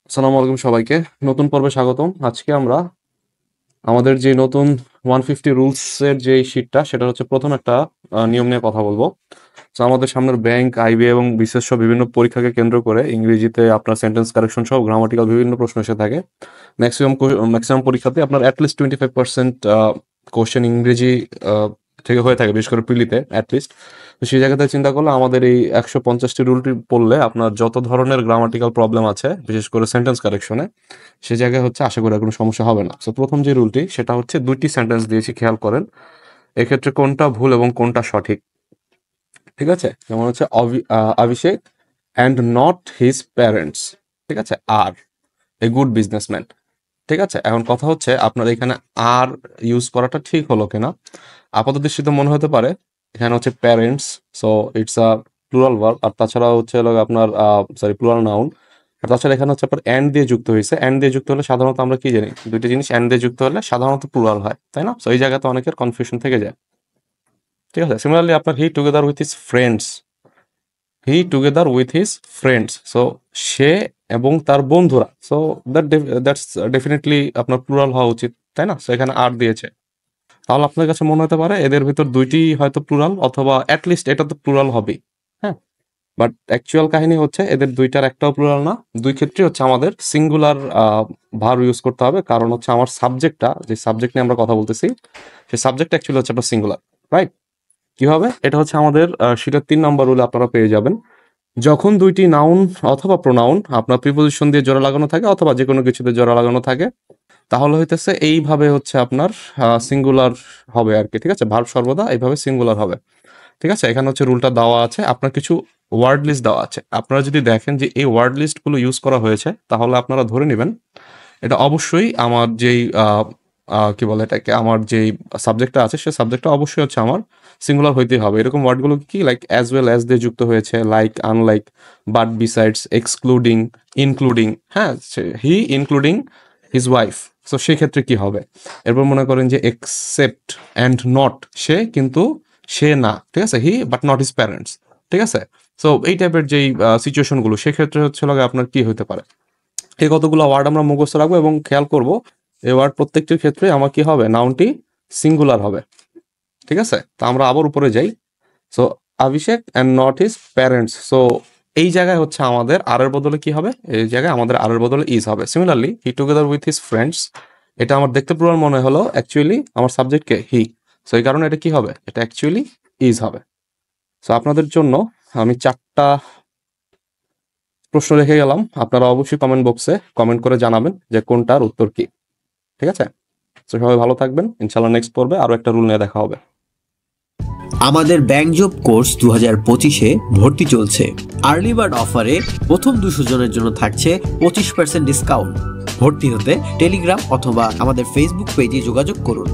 আসসালামু আলাইকুম সবাইকে। নতুন পর্বে স্বাগতম। আজকে আমরা আমাদের যে নতুন 150 রুলস এর যে শীটটা, সেটা হচ্ছে প্রথম একটা নিয়ম নিয়ে কথা বলবো। তো আমাদের সামনের ব্যাংক, আইবি এবং বিশেষ সহ বিভিন্ন পরীক্ষাকে কেন্দ্র করে ইংরেজিতে আপনার সেন্টেন্স কারেকশন সহ গ্রামাটিক্যাল বিভিন্ন প্রশ্ন এসে থাকে। ম্যাক্সিমাম পরীক্ষাতে আপনার অ্যাটলিস্ট 25% কোশ্চেন ইংরেজি থেকে হয়ে থাকে, বিশেষ করে প্রিলিতে অ্যাটলিস্ট। তো সেই জায়গাতে চিন্তা করলে আমাদের এই 150টি রুলটি পড়লে আপনার যত ধরনের গ্রামাটিক্যাল প্রবলেম আছে, বিশেষ করে সেন্টেন্স কারেকশনে, সে জায়গায় হচ্ছে আশা করি আর কোনো সমস্যা হবে না। সো প্রথম যে রুলটি, সেটা হচ্ছে দুইটি সেন্টেন্স দিয়েছি, খেয়াল করেন এক্ষেত্রে কোনটা ভুল এবং কোনটা সঠিক। ঠিক আছে, যেমন হচ্ছে অভিষেক অ্যান্ড নট হিজ প্যারেন্টস, ঠিক আছে, আর এ গুড বিজনেসম্যান। ঠিক আছে, এখন কথা হচ্ছে আপনার এখানে আর ইউজ করাটা ঠিক হলো কিনা। আপাত দৃষ্টিতে মনে হতে পারে এখানে হচ্ছে parents, so it's a plural verb, আর তাছাড়া হচ্ছে হলো আপনার প্লুরাল নাউন। আর তাছাড়া এখানে হচ্ছে আপনার অ্যান্ড দিয়ে যুক্ত হয়েছে। অ্যান্ড দিয়ে যুক্ত হলে সাধারণত আমরা কি জানি, দুইটা জিনিস অ্যান্ড দিয়ে যুক্ত হলে সাধারণত প্লুরাল হয়, তাই না? সো এই জায়গাতে অনেকের কনফিউশন থেকে যায়। ঠিক আছে, সিমিলারলি আপনার he together with his friends, he together with his friends, so সে এবং তার বন্ধুরা। সো দ্যাটস ডেফিনেটলি আপনার প্লুরাল হওয়া উচিত, তাই না? সো এখানে আর দিয়েছে, তাহলে আপনার কাছে মনে হতে পারে এদের ভিতর দুইটি হয়তো প্লুরাল, অথবা অ্যাটলিস্ট এটা তো প্লুরাল হবেই। হ্যাঁ, বাট অ্যাকচুয়াল কাহিনী হচ্ছে এদের দুইটার একটাও প্লুরাল না। দুই ক্ষেত্রে হচ্ছে আমাদের সিঙ্গুলার ভার্ব ইউজ করতে হবে, কারণ হচ্ছে আমার সাবজেক্টটা, যে সাবজেক্ট নিয়ে আমরা কথা বলতেছি, সেই সাবজেক্ট অ্যাকচুয়ালি হচ্ছে আপনার সিঙ্গুলার, রাইট? কিভাবে? এটা হচ্ছে আমাদের শীটের 3 নম্বর রুলে আপনারা পেয়ে যাবেন। যখন দুইটি নাউন অথবা প্রোনাউন আপনার প্রিপোজিশন দিয়ে জোড়া লাগানো থাকে, অথবা যে কোনো কিছুতে জোড়া লাগানো থাকে, তাহলে হইতেছে এইভাবে হচ্ছে আপনার সিঙ্গুলার হবে আর কি। ঠিক আছে, ভার্ব সর্বদা এইভাবে সিঙ্গুলার হবে। ঠিক আছে, এখানে হচ্ছে রুলটা দেওয়া আছে, আপনার কিছু ওয়ার্ড লিস্ট দেওয়া আছে। আপনারা যদি দেখেন যে এই ওয়ার্ড লিস্টগুলো ইউজ করা হয়েছে, তাহলে আপনারা ধরে নেবেন এটা অবশ্যই আমার যেই কি বলে এটাকে, আমার যেই সাবজেক্টটা আছে, সে সাবজেক্টটা অবশ্যই হচ্ছে আমার সিঙ্গুলার হইতেই হবে। এরকম ওয়ার্ডগুলো কি, লাইক অ্যাজ ওয়েল অ্যাজ দিয়ে যুক্ত হয়েছে, like, unlike, but, besides, excluding, including. হ্যাঁ, হি ইনক্লুডিং হিজ ওয়াইফ। সো সেক্ষেত্রে কি হবে? এরপর মনে করেন যে এক্সেপ্ট অ্যান্ড নট, সে কিন্তু সে না, ঠিক আছে, হি বাট নট হিজ প্যারেন্টস। ঠিক আছে, সো এই টাইপের যেই সিচুয়েশনগুলো, সেক্ষেত্রে হচ্ছে আপনার কি হতে পারে, এই কতগুলো ওয়ার্ড আমরা মুখস্থ রাখবো এবং খেয়াল করব এই ওয়ার্ড প্রত্যেকটির ক্ষেত্রে আমার কি হবে, নাউনটি সিঙ্গুলার হবে। ঠিক আছে, তো আমরা আবার উপরে যাই। So Abhishek and not his parents, so এই জায়গায় হচ্ছে আমাদের আর এর বদলে কি হবে, এই জায়গায় আমাদের আর এর বদলে ইজ হবে। Similarly he together with his friends, এটা আমার দেখতে প্লুরাল মনে হলো, অ্যাকচুয়ালি আমার সাবজেক্টকে হি, সো এই কারণে এটা কি হবে, এটা অ্যাকচুয়ালি ইজ হবে। সো আপনাদের জন্য আমি 4টা প্রশ্ন রেখে গেলাম, আপনারা অবশ্যই কমেন্ট বক্সে কমেন্ট করে জানাবেন যে কোনটার উত্তর কি। ঠিক আছে, তো সবাই ভালো থাকবেন, ইনশাল্লাহ নেক্সট পর্বে আরো একটা রুল নিয়ে দেখা হবে। আমাদের ব্যাংক জব কোর্স 2025-এ ভর্তি চলছে। আর্লি বার্ড অফারে প্রথম 200 জনের জন্য থাকছে 25% ডিসকাউন্ট। ভর্তি হতে টেলিগ্রাম অথবা আমাদের ফেসবুক পেজে যোগাযোগ করুন।